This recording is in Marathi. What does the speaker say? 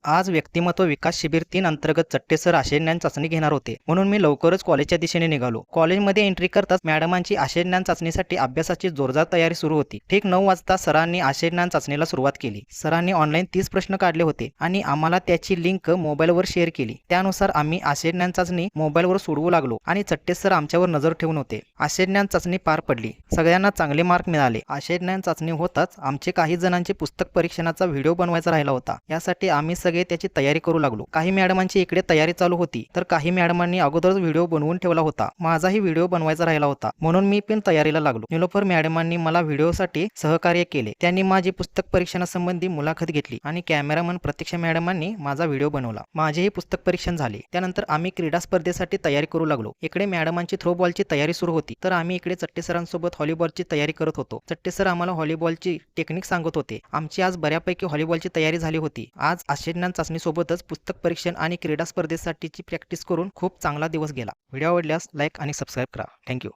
आज व्यक्तिमत्व विकास शिबिर 3 अंतर्गत चट्टे सर आशयज्ञान चाचणी घेणार होते, म्हणून मी लवकरच कॉलेजच्या दिशेने निघालो. कॉलेजमध्ये एंट्री करताच मॅडमांची आशयज्ञान चाचणीसाठी अभ्यासाची जोरदार तयारी सुरू होती. ठीक 9 वाजता सरांनी आशयज्ञान चाचणीला सुरुवात केली. सरांनी ऑनलाईन 30 प्रश्न काढले होते आणि आम्हाला त्याची लिंक मोबाईलवर शेअर केली. त्यानुसार आम्ही आशयज्ञान चाचणी मोबाईलवर सोडवू लागलो आणि चट्टे सर आमच्यावर नजर ठेवून होते. आशयज्ञान चाचणी पार पडली. सगळ्यांना चांगले मार्क मिळाले. आशयज्ञान चाचणी होताच आमचे काही जणांचे पुस्तक परीक्षणाचा व्हिडिओ बनवायचा राहिला होता. यासाठी आम्ही सगळे त्याची तयारी करू लागलो. काही मॅडमांची इकडे तयारी चालू होती, तर काही मॅडमांनी अगोदरच व्हिडिओ बनवून ठेवला होता. माझाही व्हिडिओ बनवायचा राहिला होता, म्हणून मी पण तयारीला लागलो. निलोफर मॅडमांनी मला व्हिडिओसाठी सहकार्य केले. त्यांनी माझी पुस्तक परीक्षणासंबंधी मुलाखत घेतली आणि कॅमेरामन प्रतीक्षा मॅडमांनी माझा व्हिडिओ बनवला. माझेही पुस्तक परीक्षण झाले. त्यानंतर आम्ही क्रीडा स्पर्धेसाठी तयारी करू लागलो. इकडे मॅडमांची थ्रोबॉलची तयारी सुरू होती, तर आम्ही इकडे चट्टे सरांसोबत व्हॉलीबॉलची तयारी करत होतो. चट्टे सर आम्हाला व्हॉलीबॉलची टेक्निक सांगत होते. आमची आज बऱ्यापैकी व्हॉलीबॉलची तयारी झाली होती. आज आशयज्ञान चाचणीसोबतच पुस्तक परीक्षण आणि क्रीडा स्पर्धेसाठीची प्रॅक्टिस करून खूप चांगला दिवस गेला. व्हिडिओ आवडल्यास लाईक आणि सबस्क्राईब करा. थँक्यू.